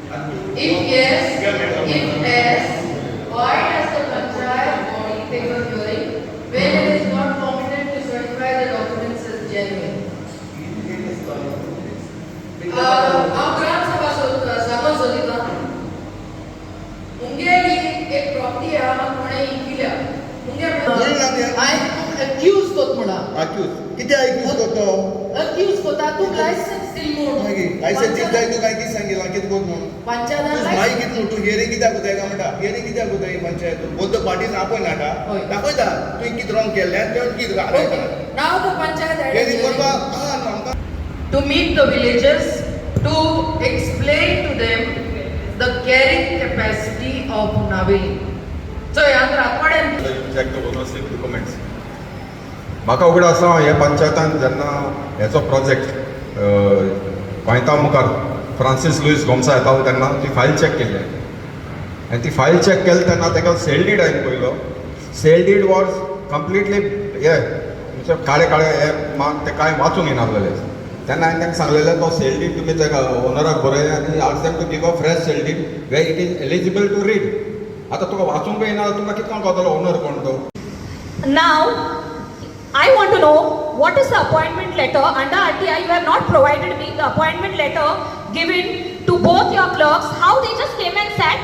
If yes, why does the panchayat body take a hearing when it is not competent to certify the documents as genuine? आप ग्राम सभा समज होती का मुंगे एक property है हम कोणे इकिल्या मुंगे I accused कोत म्हणा किती accused करतो accused कोता तू लायसन्स दिल म्हणून लायसन्स दिल जाय तू काय किती सांगितला किती कोत म्हणून पंचायत माई किती तू हियरिंग कित्याक कोताय का म्हणटा हियरिंग कित्याक कोताय पंचायत बोथ पार्टीज आपय नाका दाखयता तू किती रॉंग केल्ले आनी तेवढ किती घालयता नाव द पंचायत हियरिंग करपा आमकां to meet the villagers to explain to them the carrying capacity of Naveli. So याद राखवाड्यान check the ownership documents. म्हाका उगड आसा हे पंचायतान जेन्ना हेचो प्रोजेक्ट गोंयता मुखार फ्रांसीस लुईस गोमसा येता तेन्ना ती फायल चॅक केल्ली आनी ती फायल चॅक केली तेन्ना ताका सेल डीड हांवें पळयलो सेल डीड वॉज कंप्लिटली हे म्हणजे काळे काळे हे ते कांय वाचूंक येनासलेले तेन्ना हांवें तांकां सांगलेलें तो सेल डीड तुमी ताका ओनराक बरय आनी ask them to give a fresh sale deed way it is eligible to read आतां तुका वाचूंक येना तुका कितको कळटलो ओनर कोण तो. Now, I want to know what is the appointment letter under RTI. You have not provided me the appointment letter given to both your clerks. How they just came and sat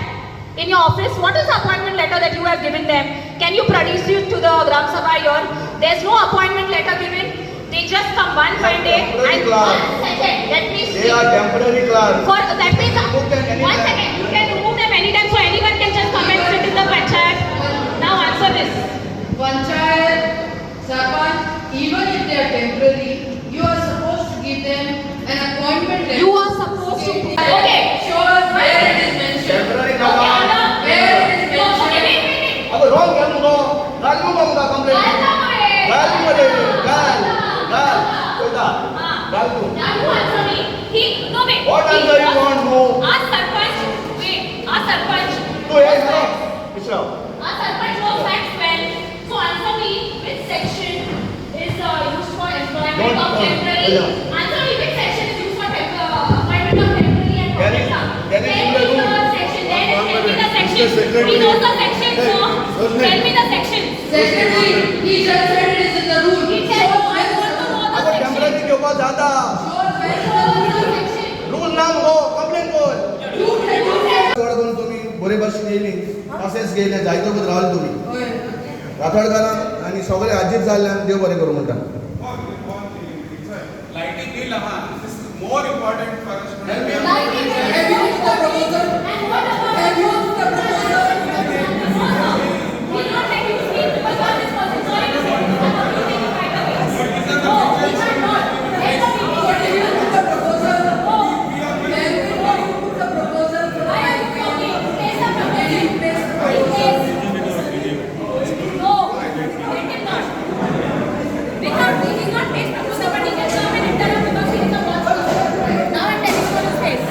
in your office. What is the appointment letter that you have given them? Can you produce it to the Gram Sabha here? There's no appointment letter given. They just come one fine day and 1 second. Let me speak. They are temporary clerks. For that means 1 second. You can remove them anytime, so anyone can just come and sit in the panchayat. Now answer this. Panchayat, Sarpanch, even if they are temporary, you are supposed to give them an appointment letter. You are supposed to. Okay. Sure, where it is mentioned. Temporary Okay, now. Anna. Where it is No, okay, mentioned. wait. अब wrong केलं no गाल मुका complaint गाल मध्ये गाल कोता गाल तू Now you answer me. No wait. What answer you want, no? Ask Sarpanch. Wait. Ask Sarpanch. तू हे ना Mishra Ask Sarpanch knows facts well. So answer me. Which section is used for employment of temporary? Answer me. Which section is used for appointment of temporary and permanent staff? Can you Tell me the section. Tell me the section. He knows the section, so tell me the section. Secretary, he just said it is in the rule. He said, I want to know the अब section. Temporary के ऊपर जाता Sure, where it is in the section. Rule नाम हो complaint कर You said. Rathod तुम्ही बरे भाशेन येयली तशेंच गेले जायतो पद रावले तुम्ही होय. राठोडकारांक आनी सगळे हाजीर जाल्ल्यान देव बरें करूं म्हणटा Lighting bill, this is more important for us to have. Have you used the proposal? And what about Have you used the proposal? we not let you speak because all this was sorry to say this. I'm not taking it right away. No, we cannot. Let the meeting But if you put the proposal, go. then before you put the proposal, Why are you talking? Place the proposal. you place the proposal. No, let him not. Because he did not place proposal, but he can come and interrupt because he is the boss. Now I'm telling you his face.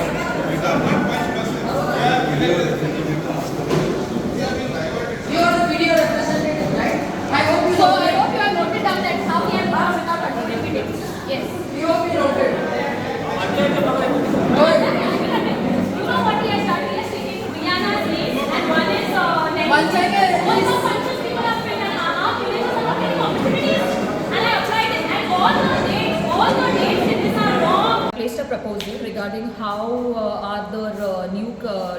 You are the video representative, right? I hope you So know I that. hope you have noted down that how he has bowed without arguing it. Yes. We hope you noted. You know what he has done? He has taken Rihanna's name and one is Panchayat. Also, Panchayat people have been and our villages are not getting opportunities. And I applied it and all the dates in this are wrong. Placed a proposal regarding how are the new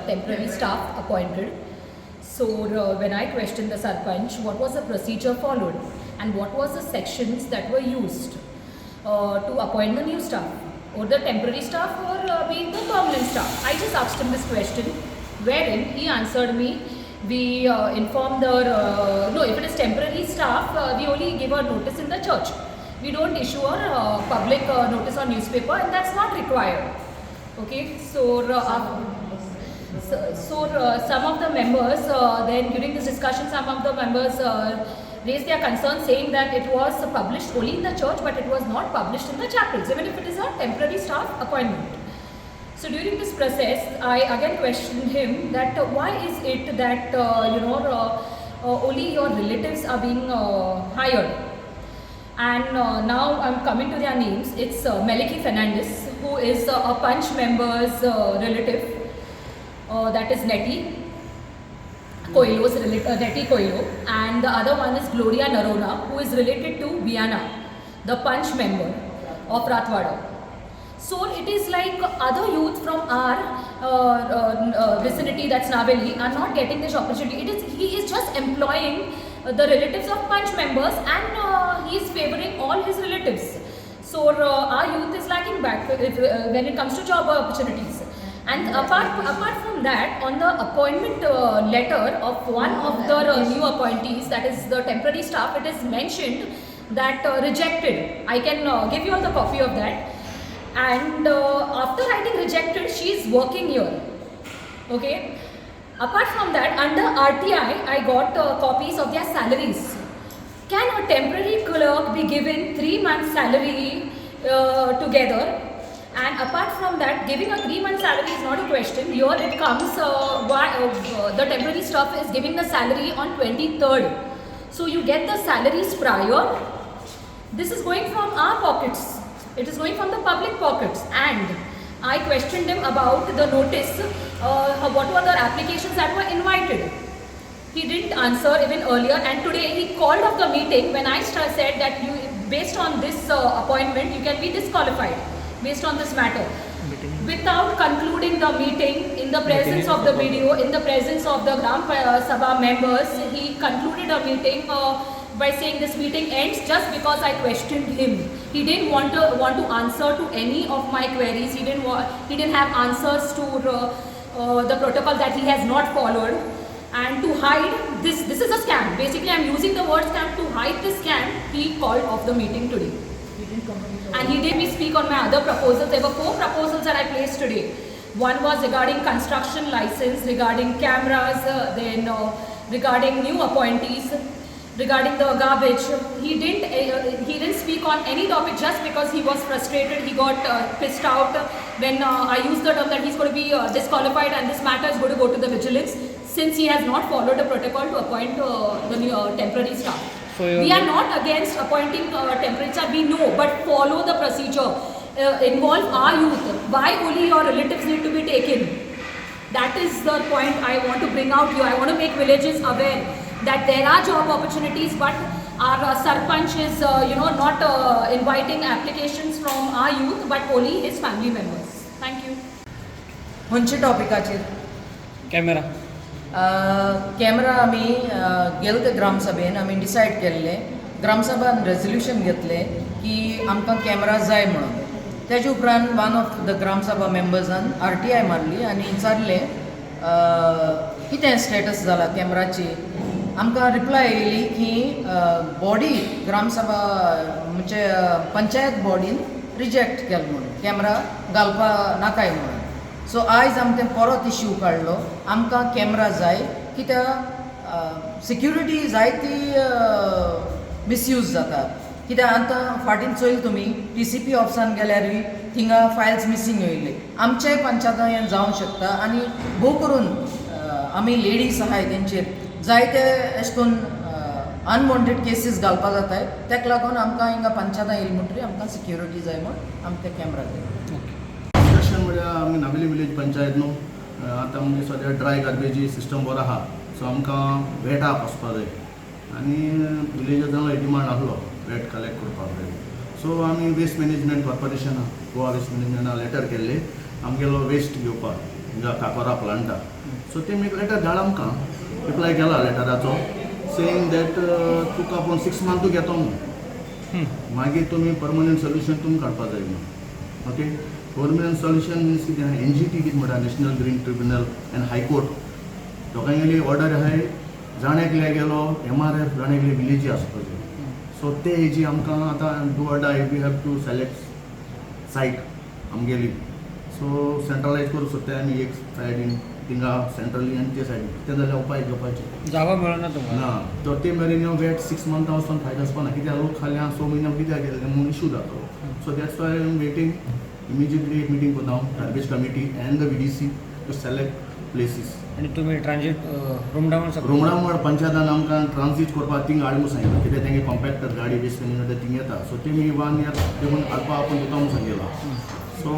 temporary staff appointed. So when I questioned the Sarpanch, what was the procedure followed and what was the sections that were used to appoint the new staff or the temporary staff or being the permanent staff. I just asked him this question wherein he answered me. We inform the, no, if it is temporary staff, we only give a notice in the church. We don't issue a public notice on newspaper and that's not required. Okay, so some of the members, then during this discussion, some of the members raised their concern saying that it was published only in the church but it was not published in the chapels, even if it is a temporary staff appointment. So during this process, I again questioned him that why is it that only your relatives are being hired. And now I'm coming to their names. It's Meliki Fernandez, who is a Punch member's relative. that is Nettie Nettie Coelho, and the other one is Gloria Narona, who is related to Viana, the Punch member of Rathwada. So it is like other youth from our vicinity, that's Naveli, are not getting this opportunity. He is just employing the relatives of Punch members, and he is favoring all his relatives. So our youth is lacking back when it comes to job opportunities. And apart from that, on the appointment letter of one of the new appointees, that is the temporary staff, it is mentioned that rejected. I can give you all the copy of that. And after writing rejected, she is working here. Okay. Apart from that, under RTI, I got copies of their salaries. Can a temporary clerk be given 3 months salary together? And apart from that, giving a 3 month salary is not a question. Here it comes, the temporary staff is giving the salary on 23rd. So you get the salaries prior. This is going from our pockets. It is going from the public pockets. And I questioned him about the notice, what were the applications that were invited. He didn't answer even earlier, and today he called off the meeting when I said that based on this appointment, you can be disqualified based on this matter. Without concluding the meeting, in the presence of the video, in the presence of the Gram Sabha members, he concluded a meeting by saying this meeting ends just because I questioned him. He didn't want to answer to any of my queries. He didn't have answers to the protocol that he has not followed. And to hide this is a scam. Basically, I'm using the word scam to hide this scam. He called off the meeting today. And he did me speak on my other proposals. There were 4 proposals that I placed today. One was regarding construction license, regarding cameras, then regarding new appointees, regarding the garbage. He didn't speak on any topic just because he was frustrated. He got pissed out when I used the term that he's going to be disqualified and this matter is going to go to the vigilance, since he has not followed the protocol to appoint the new temporary staff. So we are not against appointing temporary staff, we know, but follow the procedure. Involve our youth. Why only your relatives need to be taken? That is the point I want to bring out here. I want to make villages aware that there are job opportunities, but our Sarpanch is not inviting applications from our youth, but only his family members. Thank you. खंयच्या टॉपिकाचेर? Camera camera आमी गेले ते ग्रामसभेन आमी decide केल्ले, ग्रामसभान resolution घेतलें की आमकां camera जाय म्हणून. तेजे उपरांत वन ऑफ द ग्रामसभा मेंबर्सान RTI मारली आनी विचारलें कितें स्टेटस जाला कॅमेराची. आमकां रिप्लाय येयली की बॉडी ग्रामसभा म्हणजे पंचायत बॉडीन रिजेक्ट केलो म्हणून, कॅमेरा घालपा नाकाय म्हणून. सो आयज आमी तें परत इश्यू काडलो. आमकां कॅमेरा जाय कित्याक सिक्युरिटी जायती मिसयूज जाता. कित्याक आतां फाटीं चोयल तुमी TCP ऑफिसान गेल्यारूय थिंगा फायल्स मिसींग येयले. आमच्याय पंचायतान हें जावंक शकता आनी भोव करून आमी लेडीज आहाय तेंचेर जायते अशें करून अनवॉन्टेड केसीस घालपा जाताय. तेका लागून आमकां हिंगा पंचायतान येयली म्हणटरी आमकां सिक्युरिटी जाय म्हूण आमकां कॅमेरा जाय. सिच्युएशन म्हळ्यार आमी नावेली विलेज पंचायत न्हू, आतां म्हणजे सद्या ड्राय गार्बेजी सिस्टम बरो आहा. सो आमकां वेटाक वचपा जाय आनी विलेजान डिमांड आसलो वेट कलेक्ट करपाक जाय. सो आमी waste management corporation Goa waste मॅनेजमेंटान लेटर केल्ले आमगेलो वेस्ट घेवपाक हिंगा काकोरा प्लांटा. सो तेमी एक लेटर धाड आमकां, रिप्लाय केला लेटराचो, सेईंग दॅट तुका आपूण 6 मंथ घेतो म्हणून, मागीर तुमी परमनंट सोल्युशन तुमकां काडपा जाय म्हणून. ओके, परमनंट सोल्युशन मिन्स कितें आहा, NGT कितें म्हणटा national green tribunal and high court दोगांयली ऑर्डर आहाय. जाणेकले गेलो MRF जाणेकले विलेजी आसपा जाय. सो ते हेजी आमकां आतां do or die we have to select site आमगेली. सो सेंट्रलायज करूं सोदताय आमी एक सायडीन थिंगा सेंट्रली आनी ते सायडीन ते जाल्यार उपाय घेवपाचे जागा मेळना तुमकां ना. तो ते मेरेन वेट 6 मंथां वचून फायदो आसपा ना. कित्याक लोक खाल्या 6 म्हयन्या कित्याक गेले म्हणून इशू जातो. So that's why I am waiting immediately एक मिटींग कोता garbage committee and the VDC to select places. आनी तुमी ट्रांजीट रूम डावन रुमडामोड पंचायतान आमकां ट्रांसीट करपाक थिंग हाडूंक सांगितलं. कित्याक तेंगे कॉम्पॅक्टर गाडी बेस थिंग येता. सो तेमी 1 year देखून हाडपा आपूण दिता म्हूण सांगितला. सो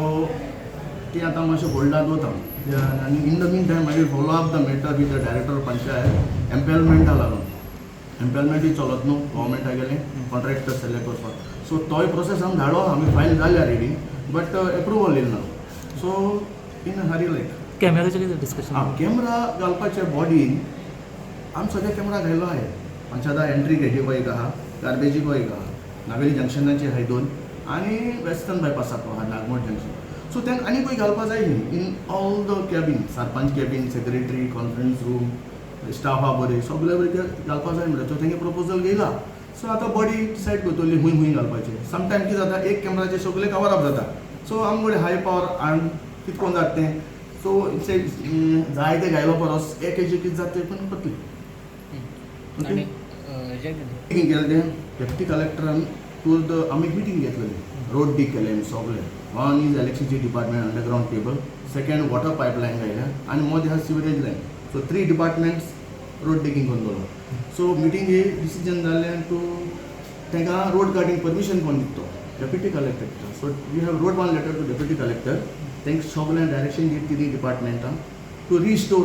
ती आतां मातशें होल्डाक वता आनी in the meantime I will follow up the matter with the director panchayat एम्पॅलमेंटा लागून एम्पॅलमेंटूय चलत न्हू गव्हर्मेंटा गेलें कॉन्ट्रॅक्टर सिलेक्ट करपाक सो तोय प्रोसेस आमी धाडलो आमी फायल जाल्या रेडी बट एप्रुवल येयला ना सो इन हरी लायक कॅमेराचे कितें डिस्कशन कॅमेरा घालपाचे बॉडीन आमी सद्या कॅमेरा घायलो आहे पंचायता एंट्री गेटीको एक आहा गार्बेजीको एक आहा नावेली जंक्शनाचेर आहाय 2 आनी वेस्टर्न बायपासाको आहा नागमोड जंक्शन सो तेंक आनीकूय घालपा जाय न्ही in all the cabin sarpanch cabin secretary conference room staff आहा बरे सगळे बरे घालपा जाय म्हणल्यार सो तेंगे प्रपोजल घेयला सो आतां बॉडी डिसायड करतली खूंय घालपाचें समटायम कितें जाता एक कॅमेराचे सगळे कवर अप जाता सो आमचे हाय पावर आर्म कितकोन जाता तें सो जाय ते घायलो परस एक हेजे कितें जाता तें पण करतली आणि मिटींग केलें डेप्युटी कलेक्टरान टू द आमी मिटींग घेतलेली रोड डीक केलें आमी सगळे one is electricity department underground cable second water pipeline घायल्या आनी मोद आहा sewerage line so 3 departments road digging करून दवरलो सो मिटींग हे डिसिजन जाल्लें टू तांकां रोड काडींग परमिशन कोण दितो deputy collector so we have road one letter to deputy collector तांकां सगळ्यांक डायरेक्शन दित 3 डिपार्टमेंटां to restore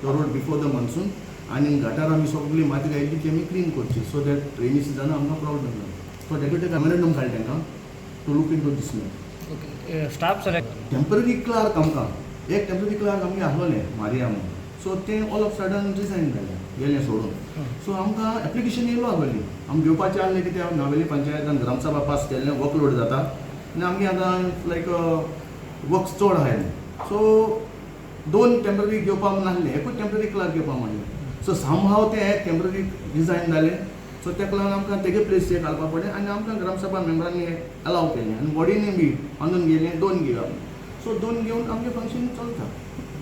the road before the monsoon आनी गटार आमी सगळी माती घायली ती आमी क्लीन करची सो दॅट रेनी सिजन आमकां प्रॉब्लम ना सो डेप्युटी मेमोरेंडम घाल तांकां to look into this matter okay staff select temporary clerk आमकां एक टेम्पररी क्लार्क आमगे आसलोलें मारिया म्हणून सो तें ऑल ऑफ सडन रिजायन जालें गेलें सोडून सो आमकां एप्लिकेशन येयलो आसलोली आमी घेवपाचें आसलें कित्याक नावेली पंचायतान ग्रामसभा पास केल्लें वर्कलोड जाता आनी आमगे आतां लायक वर्क चड आहाय सो 2 टेम्पररी घेवपाक नासलें एकूच टेम्पररी क्लार्क घेवपाक म्हणलें सो समहाव तें एक टेम्पररी रिजायन जालें सो तेका लागून आमकां तेगे प्लेसीर घालपाक पडलें आनी आमकां ग्रामसभा मेंबरांनी अलाव केलें आनी बॉडीनी बी बांदून गेलें 2 घेवया सो 2 घेवन आमचें फंक्शन चलता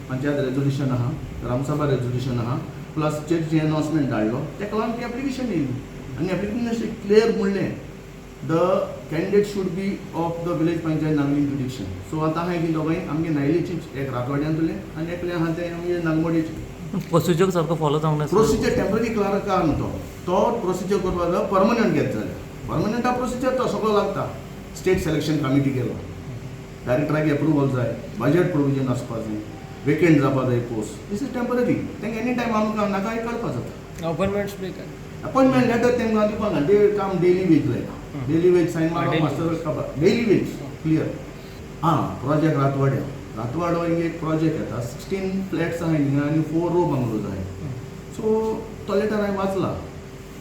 पंचायत रेजोल्युशन आहा ग्रामसभा रेजोल्युशन आहा प्लस चर्च अनाउन्समेंट धाडलो तेका लागून ती एप्लिकेशन येयली आनी एप्लिकेशन अशें क्लियर म्हणलें the candidate should be of the village panchayat नागली जुडिक्शन सो आतां हांवें कितें दोगांय आमगे नायलीची एक रातवाड्यांतले आनी एकलें आहा तें आमगे नागमोडीचें प्रोसिजर सारको फॉलो जावंक ना प्रोसिजर टेम्पररी क्लार्क आहा न्हू तो प्रोसिजर करपाक जाय परमनंट घेत जाल्यार परमनंटा प्रोसिजर तो सगळो लागता स्टेट सिलेक्शन कमिटी केलो डायरेक्टराक एप्रुवल जाय बजेट प्रोविजन आसपाक जाय वेकेंट जावपाक जाय पोस्ट दीस इज टेम्पररी तेंका एनी टायम आमकां नाका काडपाक जाता अपॉइंटमेंट्स बी काय अपॉइंटमेंट लेटर तेंकां दिवपाक ना ते काम डेली वेज लायक डेली वेज सायन मारप master daily wage clear project रातवाडो एक प्रोजेक्ट येता 16 फ्लॅट्स आहाय हिंगा आनी 4 रो बंगलोज आहाय सो तो लेटर हांवें वाचला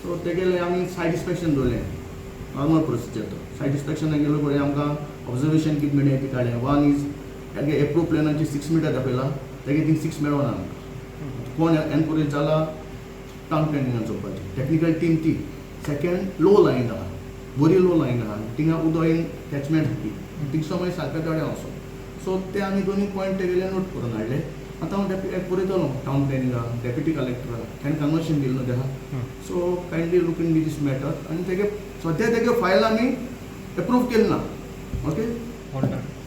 सो तेगेले आमी सायट इन्स्पेक्शन दवरलें नॉर्मल प्रोसिजर तो सायट इन्स्पेक्शनाक गेलो पळय आमकां ऑब्जर्वेशन कितें ती काडलें वन इज तेगे एप्रूव प्लॅनाची 6 मिटर दाखयला तेगे थिंग 6 मेळोना आमकां कोण एनकरेज जाला टावन प्लॅनिंगान चोवपाची टेक्निकल टीम ती सेकेंड लो लायन आहा बरी लो लायन आहा थिंगा उदो इन कॅचमेंट थिंगसो मागीर सारकें तोड्या वचो सो ते आमी दोनूय पॉयंट तेगेले नोट करून हाडले आतां हांव बरयतलो टावन प्लॅनिंगाक डेप्युटी कलेक्टराक हांवें कन्वर्शन दिलें न्हू तेका सो कायंडली लूक इन दिस मॅटर आनी तेगे सद्या तेगे फायल आमी एप्रूव केली ना ओके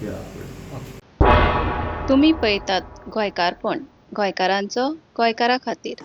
या तुम्ही पळयतात गोंयकारपण गोंयकारांचो गोंयकारा खातीर